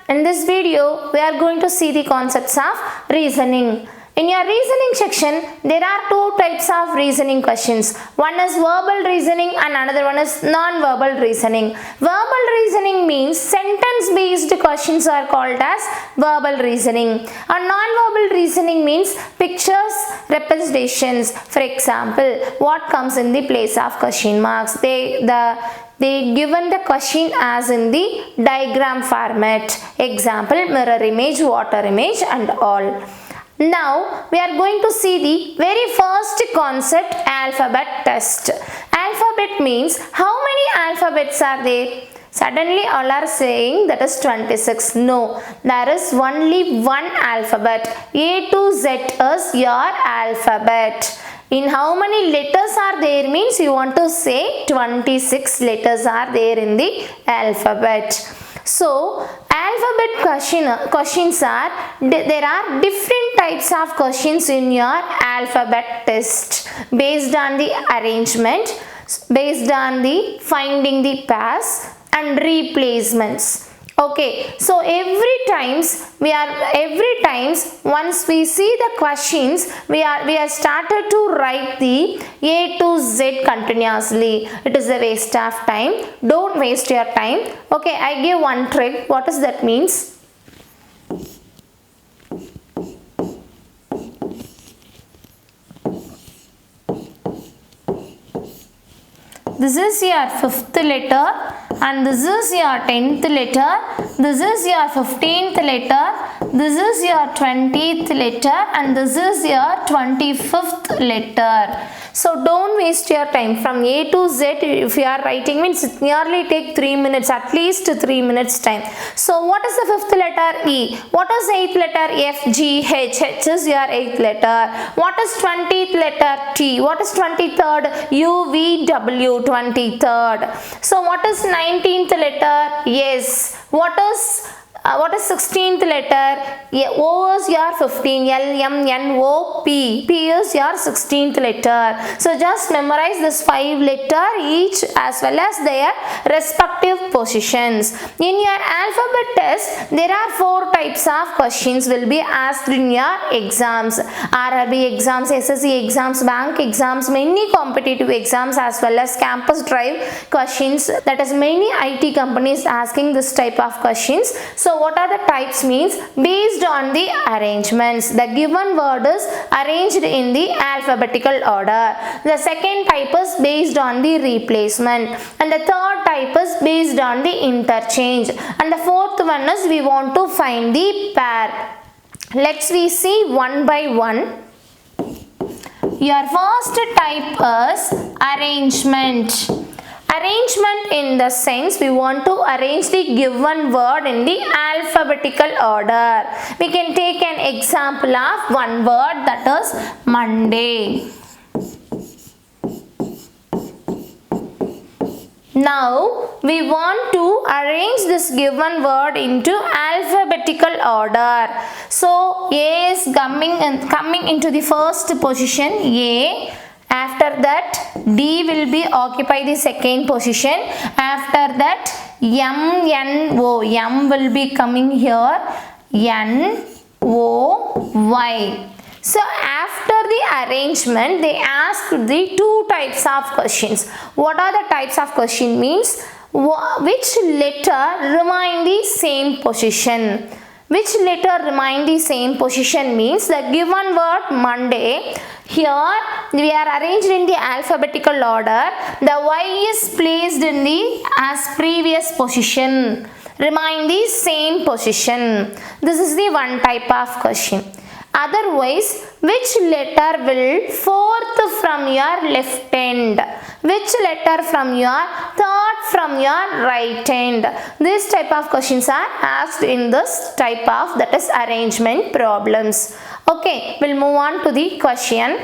In this video, we are going to see the concepts of reasoning. In your reasoning section, there are two types of reasoning questions. One is verbal reasoning and another one is non-verbal reasoning. Verbal reasoning means sentence-based questions are called as verbal reasoning. And non-verbal reasoning means pictures, representations. For example, what comes in the place of question marks? They given the question as in the diagram format. Example, mirror image, water image and all. Now we are going to see the very first concept, alphabet test. Alphabet means how many alphabets are there? Suddenly all are saying that is 26. No, there is only one alphabet. A to Z is your alphabet. In how many letters are there means you want to say 26 letters are there in the alphabet. So alphabet questions are, there are different types of questions in your alphabet test based on the arrangement, based on the finding the pairs and replacements. Okay, so every times once we see the questions, we are started to write the A to Z continuously. It is a waste of time. Don't waste your time. Okay, I give one trick. What does that means? This is your fifth letter and this is your 10th letter, this is your 15th letter, this is your 20th letter and this is your 25th letter. So don't waste your time. From A to Z if you are writing means it nearly take 3 minutes, at least 3 minutes time. So what is the fifth letter? E. What is 8th letter? F, G, H. H is your 8th letter. What is 20th letter? T. What is 23rd? U, V, W, 23rd. So what is 19th letter? S. What is 16th letter? O is your 15. L, M, N, O, P. P is your 16th letter. So just memorize this 5 letter each as well as their respective positions. In your alphabet test, there are 4 types of questions will be asked in your exams. RRB exams, SSC exams, bank exams, many competitive exams as well as campus drive questions. That is many IT companies asking this type of questions. So what are the types means based on the arrangements. The given word is arranged in the alphabetical order. The second type is based on the replacement and the third type is based on the interchange and the fourth one is we want to find the pair. Let's we see one by one. Your first type is arrangement. Arrangement in the sense we want to arrange the given word in the alphabetical order. We can take an example of one word, that is Monday. Now we want to arrange this given word into alphabetical order. So A is coming into the first position, A. After that D will be occupy the second position. After that M, N, O. M will be coming here. N, O, Y. So after the arrangement they asked the 2 types of questions. What are the types of question means? Which letter remain the same position? Which letter remain the same position means the given word Monday. Here we are arranged in the alphabetical order. The Y is placed in the as previous position. Remain the same position. This is the one type of question. Otherwise, which letter will fourth from your left hand? Which letter from your third from your right hand? This type of questions are asked in this type of, that is arrangement problems. Okay, we'll move on to the question.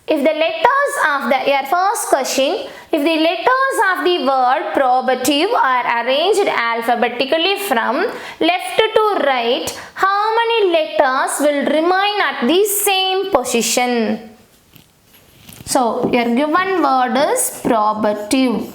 If the letters of your first question, if the letters of the word probative are arranged alphabetically from left to right, how many letters will remain at the same position? So, your given word is probative.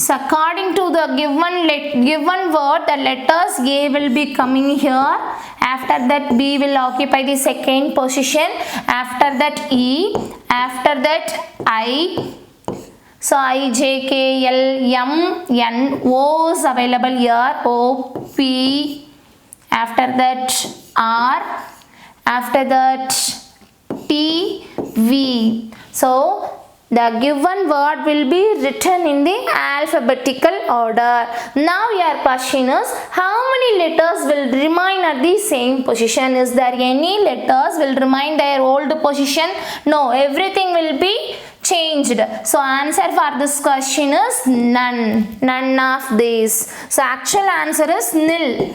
So according to the given word, the letters A will be coming here. After that B will occupy the second position. After that E. After that I. So I, J, K, L, M, N, O is available here. O, P. After that R. After that T, V. So the given word will be written in the alphabetical order. Now your question is, how many letters will remain at the same position? Is there any letters will remain their old position? No, everything will be changed. So answer for this question is none. None of these. So actual answer is nil.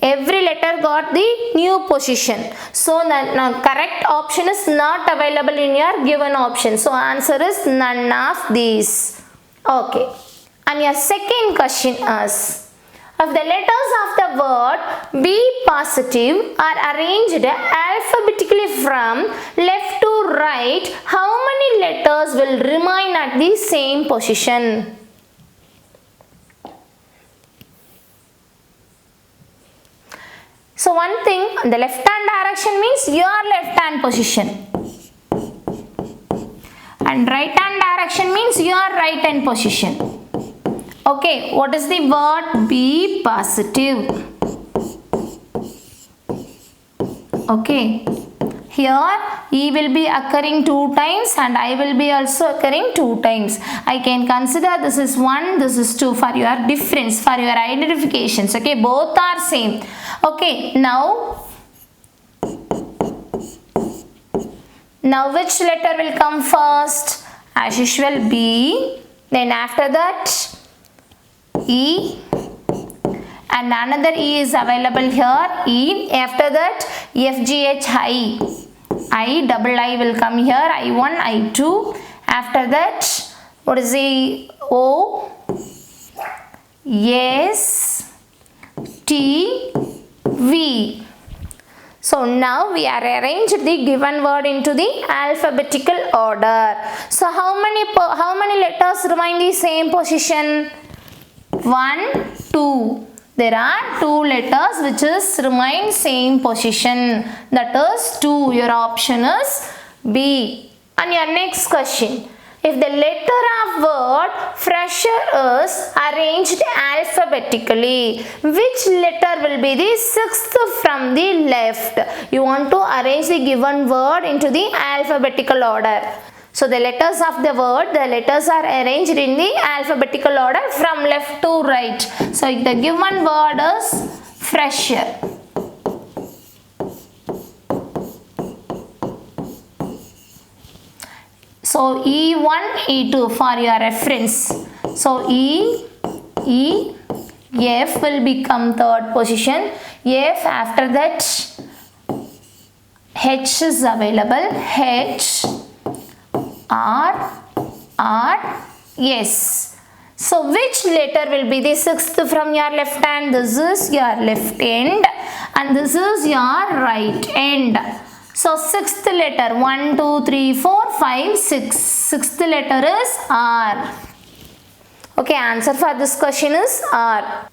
Every letter got the new position. So the correct option is not available in your given option. So answer is none of these. Okay. And your second question is, if the letters of the word be positive are arranged alphabetically from left to right, how many letters will remain at the same position? So one thing, the left hand direction means your left hand position, and right hand direction means your right hand position. Okay, what is the word? Be positive. Okay, here E will be occurring 2 times and I will be also occurring 2 times. I can consider this is 1, this is 2 for your difference, for your identifications. Okay, both are same. Okay, now which letter will come first? As usual B, then after that E, and another E is available here, E. After that F, G, H, I, double I will come here, I1, I2. After that, what is the O, S, T, V. So now we are arranged the given word into the alphabetical order. So how many letters remain the same position? 1, 2. There are 2 letters which is remain same position. That is 2. Your option is B. And your next question. If the letter of word fresher is arranged alphabetically, which letter will be the 6th from the left? You want to arrange the given word into the alphabetical order. So the letters of the word, the letters are arranged in the alphabetical order from left to right. So the given word is fresher. So E1, E2 for your reference. So E, F will become 3rd position. F, after that H is available. H, R, S. So which letter will be the 6th from your left hand? This is your left end and this is your right end. So 6th letter, 1, 2, 3, 4, 5, 6. 6th letter is R. Okay, answer for this question is R.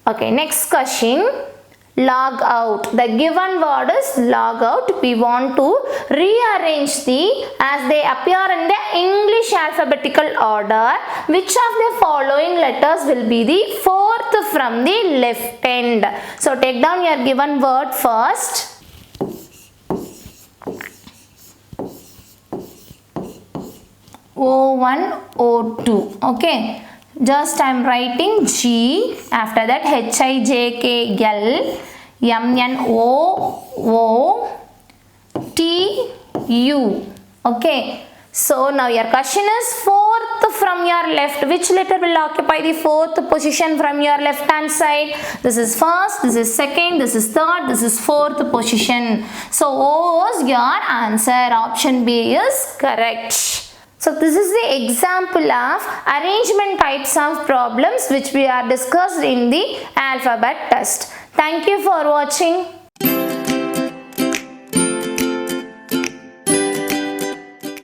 Okay, next question. Log out. The given word is log out. We want to rearrange as they appear in the English alphabetical order. Which of the following letters will be the 4th from the left end? So take down your given word first. O1, O2. Okay. Just I am writing G, after that H, I, J, K, L, M, N, O, T, U. Okay. So now your question is 4th from your left. Which letter will occupy the 4th position from your left hand side? This is 1st, this is 2nd, this is 3rd, this is 4th position. So O is your answer. Option B is correct. So this is the example of arrangement types of problems which we are discussed in the alphabet test. Thank you for watching.